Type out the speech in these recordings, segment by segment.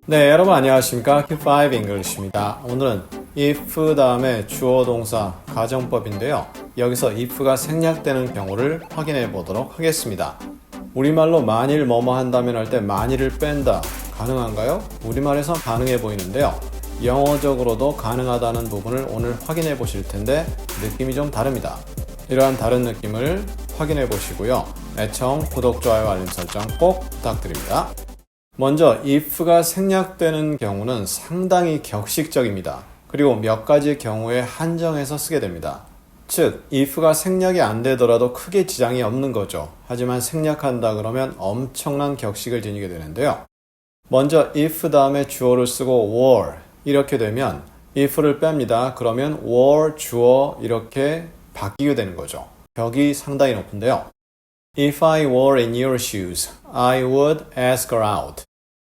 네, 여러분 안녕하십니까? Q5 English입니다. 오늘은 if 다음에 주어 동사 가정법인데요. 여기서 if가 생략되는 경우를 확인해 보도록 하겠습니다. 우리말로 만일 뭐뭐 한다면 할 때 만일을 뺀다. 가능한가요? 우리말에서 가능해 보이는데요. 영어적으로도 가능하다는 부분을 오늘 확인해 보실 텐데 느낌이 좀 다릅니다. 이러한 다른 느낌을 확인해 보시고요. 애청, 구독, 좋아요, 알림 설정 꼭 부탁드립니다. 먼저 if가 생략되는 경우는 상당히 격식적입니다. 그리고 몇 가지 경우에 한정해서 쓰게 됩니다. 즉, if가 생략이 안 되더라도 크게 지장이 없는 거죠. 하지만 생략한다 그러면 엄청난 격식을 지니게 되는데요. 먼저 if 다음에 주어를 쓰고 were 이렇게 되면 if를 뺍니다. 그러면 were 주어 이렇게 바뀌게 되는 거죠. 격이 상당히 높은데요. If I were in your shoes, I would ask her out.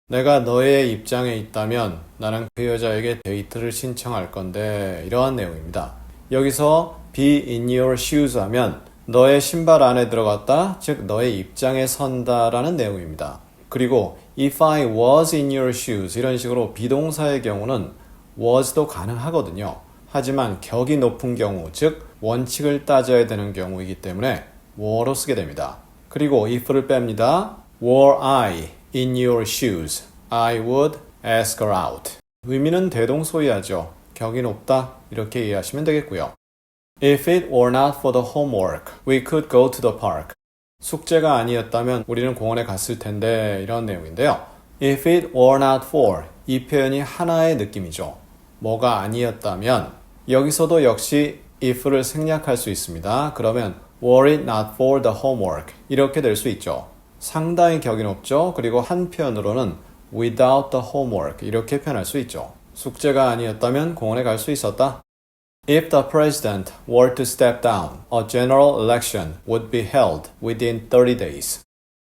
내가 너의 입장에 있다면 나는 그 여자에게 데이트를 신청할 건데 이러한 내용입니다. 여기서 be in your shoes 하면 너의 신발 안에 들어갔다, 즉 너의 입장에 선다라는 내용입니다. 그리고 if I was in your shoes 이런 식으로 비동사의 경우는 was도 가능하거든요. 하지만 격이 높은 경우, 즉 원칙을 따져야 되는 경우이기 때문에 were로 쓰게 됩니다. 그리고 if를 뺍니다. Were I in your shoes, I would ask her out. 의미는 대동소이하죠. 격이 높다 이렇게 이해하시면 되겠고요. If it were not for the homework, we could go to the park. 숙제가 아니었다면 우리는 공원에 갔을 텐데 이런 내용인데요. If it were not for, 이 표현이 하나의 느낌이죠. 뭐가 아니었다면 여기서도 역시 if를 생략할 수 있습니다. 그러면 were it not for the homework 이렇게 될 수 있죠. 상당히 격이 높죠. 그리고 한편으로는 without the homework 이렇게 표현할 수 있죠. 숙제가 아니었다면 공원에 갈 수 있었다. If the president were to step down, a general election would be held within 30 days.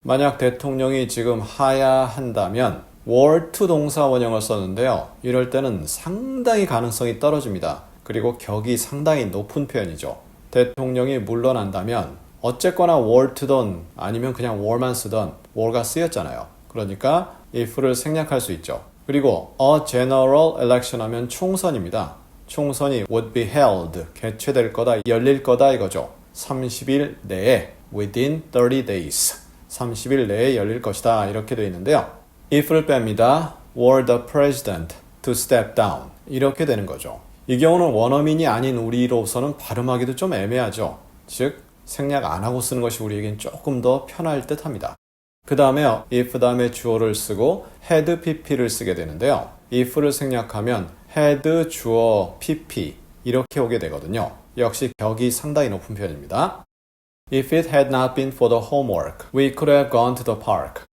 만약 대통령이 지금 하야한다면 were to 동사 원형을 썼는데요. 이럴 때는 상당히 가능성이 떨어집니다. 그리고 격이 상당히 높은 표현이죠. 대통령이 물러난다면 어쨌거나 were to든 아니면 그냥 were만 쓰던 were가 쓰였잖아요. 그러니까 if를 생략할 수 있죠. 그리고 a general election 하면 총선입니다. 총선이 would be held, 개최될 거다, 열릴 거다 이거죠. 30일 내에 within 30 days, 30일 내에 열릴 것이다 이렇게 되어 있는데요. if를 뺍니다. were the president to step down 이렇게 되는 거죠. 이 경우는 원어민이 아닌 우리로서는 발음하기도 좀 애매하죠. 즉 생략 안 하고 쓰는 것이 우리에겐 조금 더 편할 듯 합니다. 그 다음에 if 다음에 주어를 쓰고 had pp를 쓰게 되는데요. if를 생략하면 had 주어 pp 이렇게 오게 되거든요. 역시 격이 상당히 높은 표현입니다. If it had not been for the homework, we could have gone to the park.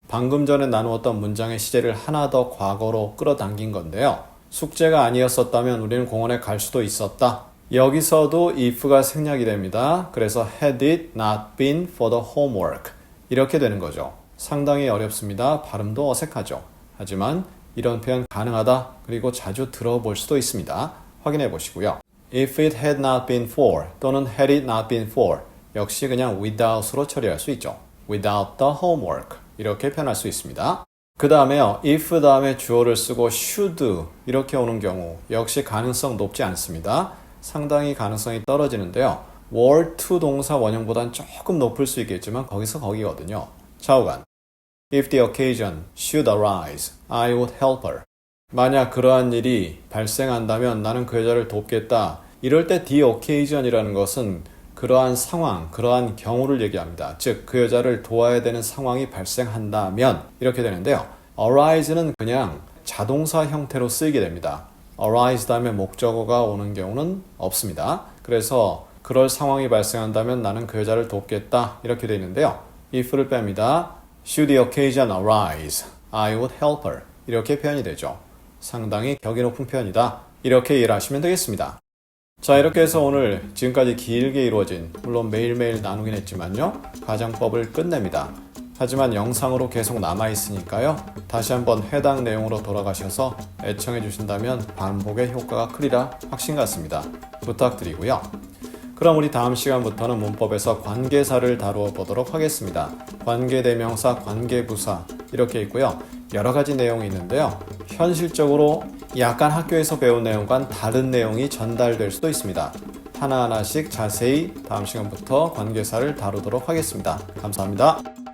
방금 전에 나누었던 문장의 시제를 하나 더 과거로 끌어당긴 건데요. 숙제가 아니었었다면 우리는 공원에 갈 수도 있었다. 여기서도 if가 생략이 됩니다. 그래서 had it not been for the homework 이렇게 되는 거죠. 상당히 어렵습니다. 발음도 어색하죠. 하지만 이런 표현 가능하다. 그리고 자주 들어볼 수도 있습니다. 확인해 보시고요. If it had not been for 또는 had it not been for 역시 그냥 without으로 처리할 수 있죠. Without the homework 이렇게 표현할 수 있습니다. 그 다음에요. if 다음에 주어를 쓰고 should 이렇게 오는 경우 역시 가능성 높지 않습니다. 상당히 가능성이 떨어지는데요. were to 동사 원형보단 조금 높을 수 있겠지만 거기서 거기거든요. 좌우간 If the occasion should arise, I would help her. 만약 그러한 일이 발생한다면 나는 그 여자를 돕겠다. 이럴 때 the occasion이라는 것은 그러한 상황, 그러한 경우를 얘기합니다. 즉, 그 여자를 도와야 되는 상황이 발생한다면 이렇게 되는데요. arise는 그냥 자동사 형태로 쓰이게 됩니다. arise 다음에 목적어가 오는 경우는 없습니다. 그래서 그럴 상황이 발생한다면 나는 그 여자를 돕겠다 이렇게 되어 있는데요. if를 뺍니다. Should the occasion arise, I would help her. 이렇게 표현이 되죠. 상당히 격이 높은 표현이다. 이렇게 이해를 하시면 되겠습니다. 자, 이렇게 해서 오늘 지금까지 길게 이루어진, 물론 매일매일 나누긴 했지만요, 가정법을 끝냅니다. 하지만 영상으로 계속 남아있으니까요. 다시 한번 해당 내용으로 돌아가셔서 애청해 주신다면 반복의 효과가 크리라 확신 같습니다. 부탁드리고요. 그럼 우리 다음 시간부터는 문법에서 관계사를 다루어 보도록 하겠습니다. 관계대명사, 관계부사 이렇게 있고요. 여러 가지 내용이 있는데요. 현실적으로 약간 학교에서 배운 내용과는 다른 내용이 전달될 수도 있습니다. 하나하나씩 자세히 다음 시간부터 관계사를 다루도록 하겠습니다. 감사합니다.